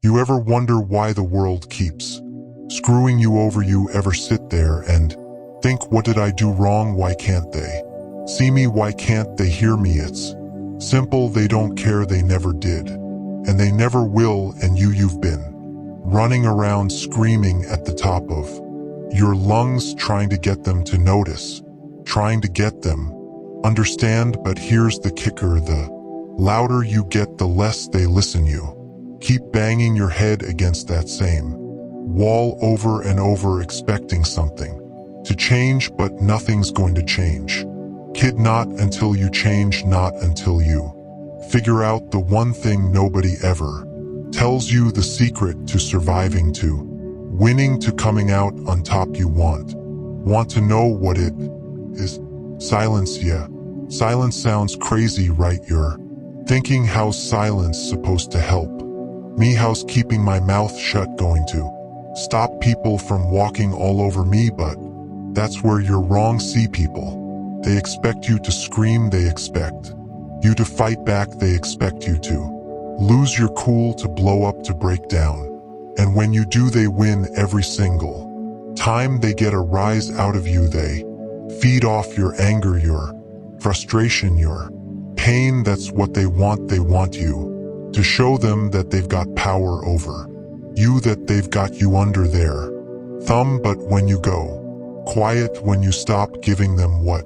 You ever wonder why the world keeps screwing you over? You ever sit there and think, what did I do wrong? Why can't they see me? Why can't they hear me? It's simple, they don't care, they never did, and they never will. And you've been running around screaming at the top of your lungs, trying to get them to notice, trying to get them understand. But here's the kicker, the louder you get, the less they listen. You keep banging your head against that same wall over and over, expecting something to change, but nothing's going to change. Kid, not until you change, not until you figure out the one thing nobody ever tells you, the secret to surviving, to winning, to coming out on top. You want to know what it is? Silence. Yeah, silence sounds crazy, right? You're thinking, how's silence supposed to help me? How's keeping my mouth shut going to stop people from walking all over me? But that's where you're wrong. See, people, they expect you to scream, they expect you to fight back, they expect you to lose your cool, to blow up, to break down. And when you do, they win every single time. They get a rise out of you. They feed off your anger, your frustration, your pain. That's what they want. They want you to show them that they've got power over you, that they've got you under their thumb. But when you go quiet, when you stop giving them what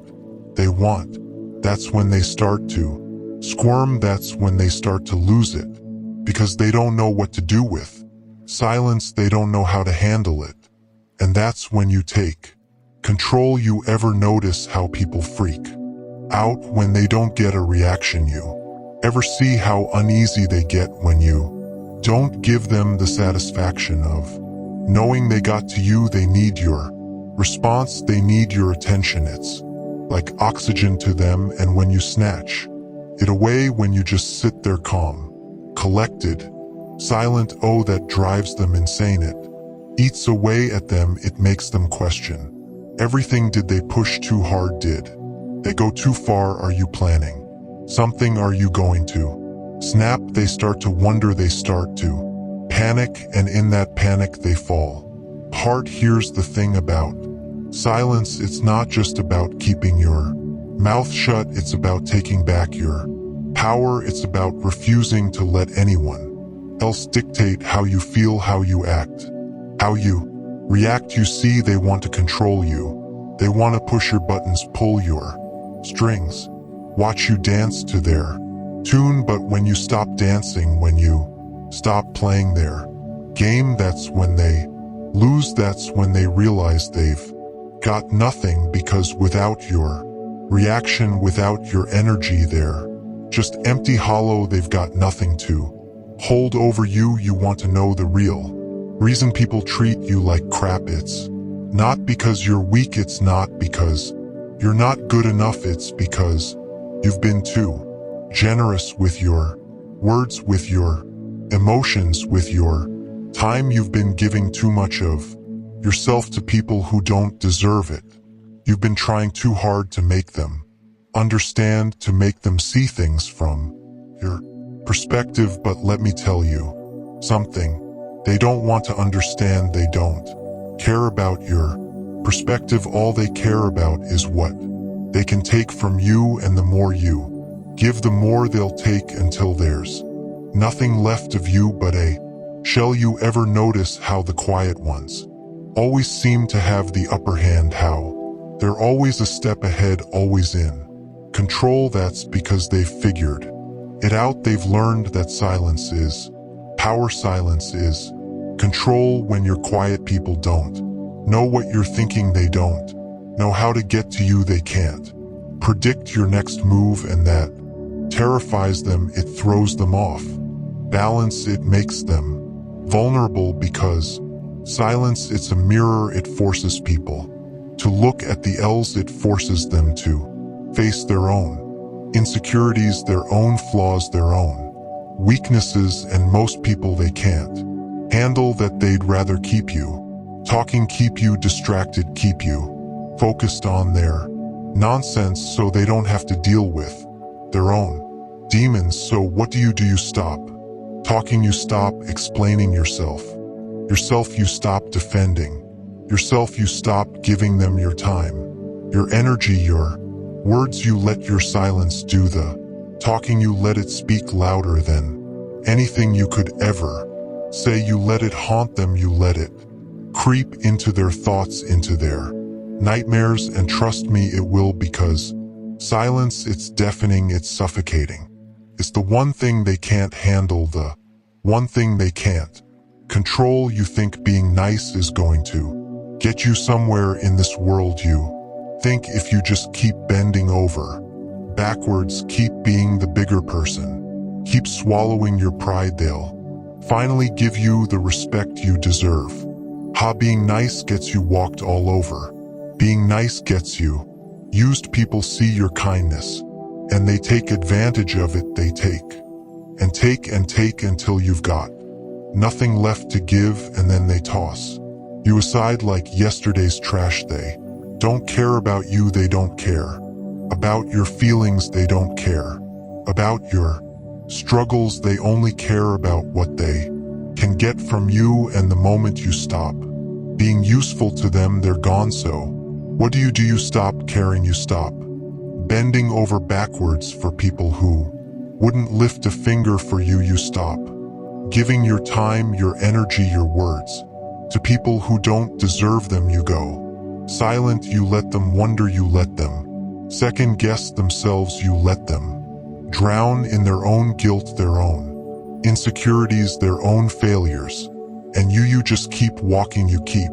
they want, that's when they start to squirm. That's when they start to lose it, because they don't know what to do with silence. They don't know how to handle it. And that's when you take control. You ever notice how people freak out when they don't get a reaction? You ever see how uneasy they get when you don't give them the satisfaction of knowing they got to you? They need your response, they need your attention. It's like oxygen to them. And when you snatch it away, when you just sit there calm, collected, silent, oh, that drives them insane. It eats away at them. It makes them question everything. Did they push too hard? Did they go too far? Are you planning something? Are you going to snap? They start to wonder. They start to panic, and in that panic they fall apart. Here's the thing about silence, it's not just about keeping your mouth shut. It's about taking back your power. It's about refusing to let anyone else dictate how you feel, how you act, how you react. You see, they want to control you. They want to push your buttons, pull your strings, watch you dance to their tune. But when you stop dancing, when you stop playing their game, that's when they lose. That's when they realize they've got nothing, because without your reaction, without your energy, they're just empty, hollow. They've got nothing to hold over you. You want to know the real reason people treat you like crap? It's not because you're weak. It's not because you're not good enough. It's because you've been too generous with your words, with your emotions, with your time. You've been giving too much of yourself to people who don't deserve it. You've been trying too hard to make them understand, to make them see things from your perspective. But let me tell you something. They don't want to understand. They don't care about your perspective. All they care about is what they can take from you. And the more you give, the more they'll take, until there's nothing left of you but a shell. You ever notice how the quiet ones always seem to have the upper hand? How they're always a step ahead, always in control? That's because they've figured it out. They've learned that silence is power. Silence is control. When you're quiet, people don't know what you're thinking. They don't know how to get to you. They can't predict your next move, and that terrifies them. It throws them off balance. It makes them vulnerable, because silence, it's a mirror. It forces people to look at the L's. It forces them to face their own insecurities, their own flaws, their own weaknesses. And most people, they can't handle that. They'd rather keep you talking, keep you distracted, keep you focused on their nonsense, so they don't have to deal with their own demons. So what do? You stop Talking you stop explaining yourself. Yourself you stop defending. Yourself you stop giving them your time. Your energy, your words you let your silence do the talking, you let it speak louder than anything you could ever say. You let it haunt them, you let it creep into their thoughts, into their nightmares, and trust me, it will, because silence, it's deafening, it's suffocating. It's the one thing they can't handle, the one thing they can't control. You think being nice is going to get you somewhere in this world. You think if you just keep bending over backwards, keep being the bigger person, keep swallowing your pride, they'll finally give you the respect you deserve. Being nice gets you walked all over. Being nice gets you used. People see your kindness and they take advantage of it. They take and take and take until you've got nothing left to give, and then they toss you aside like yesterday's trash. They don't care about you, they don't care about your feelings, they don't care about your struggles, they only care about what they can get from you. And the moment you stop being useful to them, they're gone. So what do? You stop caring, you stop bending over backwards for people who wouldn't lift a finger for you. You stop giving your time, your energy, your words to people who don't deserve them. You go silent, you let them wonder, you let them second guess themselves, you let them drown in their own guilt, their own insecurities, their own failures. And you just keep walking, you keep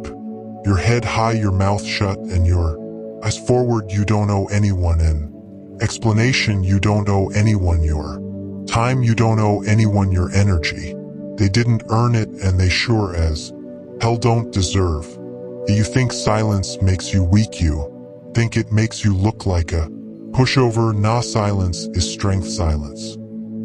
your head high, your mouth shut, and your eyes forward. You don't owe anyone an explanation, you don't owe anyone your time, you don't owe anyone your energy. They didn't earn it, and they sure as hell don't deserve. You think silence makes you weak, you think it makes you look like a pushover. Nah, silence is strength, silence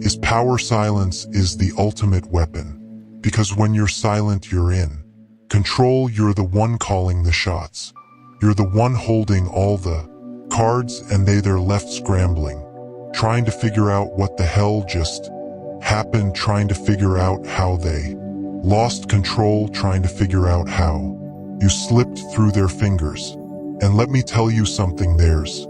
is power, silence is the ultimate weapon. Because when you're silent, you're in control, you're the one calling the shots. You're the one holding all the cards, and they're left scrambling, trying to figure out what the hell just happened, trying to figure out how they lost control, trying to figure out how you slipped through their fingers. And let me tell you something, there's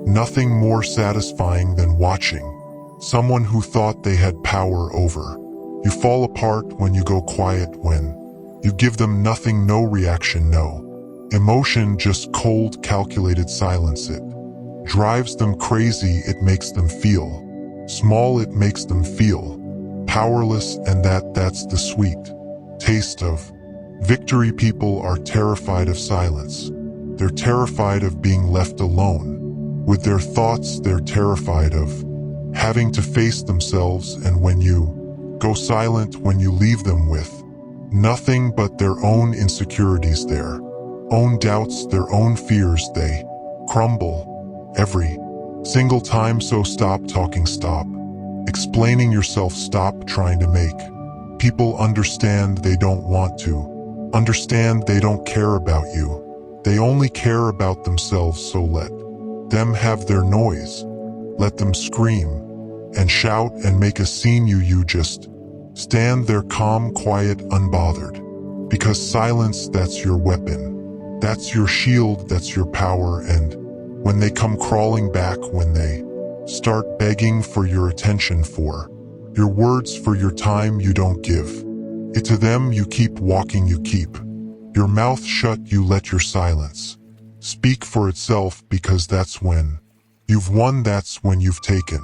nothing more satisfying than watching someone who thought they had power over you fall apart, when you go quiet, when you give them nothing, no reaction, no emotion, just cold, calculated silence. It drives them crazy, it makes them feel small, it makes them feel powerless, and that's the sweet taste of victory. People are terrified of silence. They're terrified of being left alone with their thoughts. They're terrified of having to face themselves, and when you go silent, when you leave them with nothing but their own insecurities, their own doubts, their own fears, they crumble every single time. So stop talking, stop explaining yourself, stop trying to make people understand. They don't want to understand, they don't care about you, they only care about themselves. So let them have their noise, let them scream and shout and make a scene. You just stand there calm, quiet, unbothered, because silence, that's your weapon, that's your shield, that's your power. And when they come crawling back, when they start begging for your attention, for your words, for your time, you don't give it to them. You keep walking, you keep your mouth shut, you let your silence speak for itself, because that's when you've won, that's when you've taken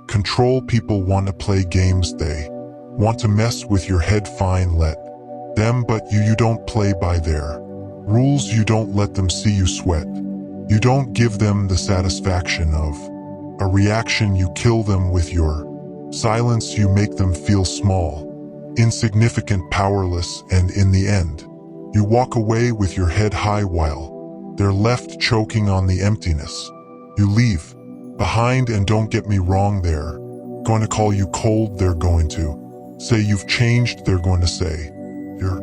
control. People want to play games, they want to mess with your head, fine, let them, but you don't play by their rules. You don't let them see you sweat, you don't give them the satisfaction of a reaction. You kill them with your silence, you make them feel small, insignificant, powerless, and in the end, you walk away with your head high while they're left choking on the emptiness you leave behind. And don't get me wrong, they're going to call you cold, they're going to say you've changed, they're going to say you're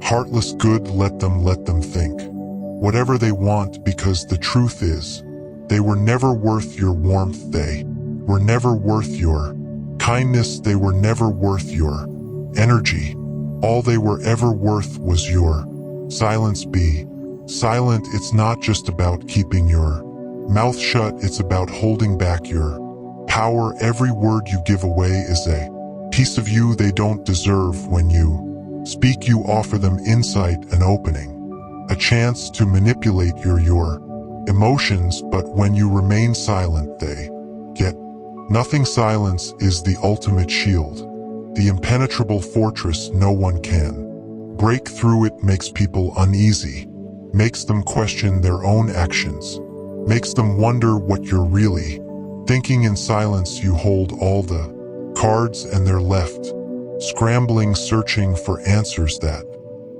heartless. Good, let them think whatever they want, because the truth is, they were never worth your warmth, they were never worth your kindness, they were never worth your energy. All they were ever worth was your silence. Be silent. It's not just about keeping your mouth shut, it's about holding back your power. Every word you give away is a piece of you they don't deserve. When you speak, you offer them insight, an opening, a chance to manipulate your emotions, but when you remain silent, they get nothing. Silence is the ultimate shield, the impenetrable fortress no one can break through. It makes people uneasy, makes them question their own actions, makes them wonder what you're really thinking. In silence, you hold all the cards and they're left scrambling, searching for answers that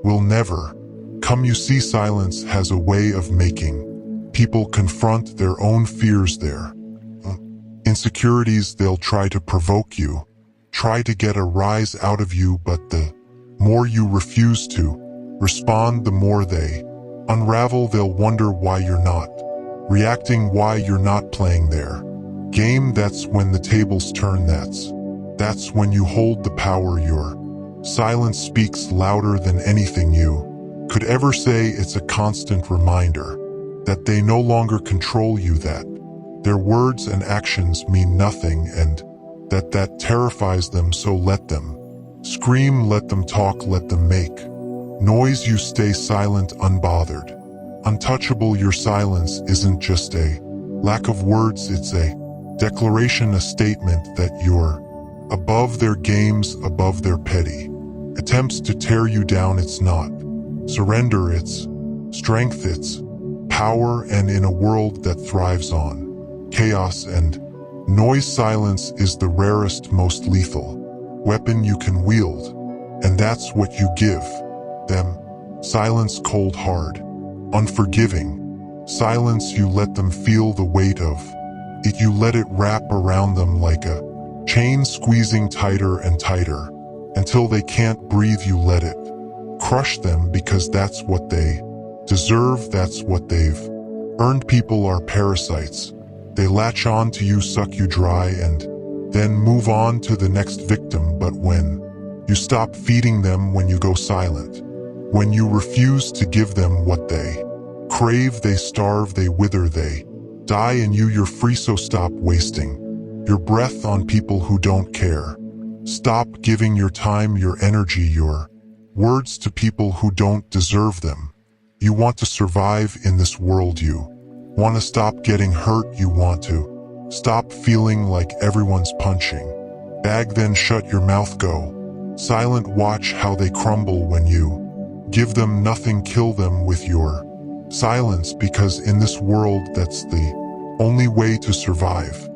will never come. You see, silence has a way of making people confront their own fears, their insecurities. They'll try to provoke you, try to get a rise out of you, but the more you refuse to respond, the more they unravel. They'll wonder why you're not reacting, why you're not playing their game. That's when the tables turn. That's when you hold the power. Your silence speaks louder than anything you could ever say. It's a constant reminder that they no longer control you, that their words and actions mean nothing, and that terrifies them. So let them scream, let them talk, let them make noise. You stay silent, unbothered, untouchable. Your silence isn't just a lack of words, it's a declaration, a statement that you're above their games, above their petty attempts to tear you down. It's not surrender, it's strength, it's power. And in a world that thrives on chaos and noise, silence is the rarest, most lethal weapon you can wield. And that's what you give them. Silence, cold, hard, unforgiving. Silence, you let them feel the weight of it. You let it wrap around them like a chain, squeezing tighter and tighter until they can't breathe. You let it crush them because that's what they deserve, that's what they've earned. People are parasites. They latch on to you, suck you dry, and then move on to the next victim. But when you stop feeding them, when you go silent, when you refuse to give them what they crave, they starve, they wither, they die. And you're free. So stop wasting your breath on people who don't care. Stop giving your time, your energy, your words to people who don't deserve them. You want to survive in this world. You want to stop getting hurt. You want to stop feeling like everyone's punching bag. Then shut your mouth, go silent, watch how they crumble when you give them nothing. Kill them with your silence, because in this world, that's the only way to survive.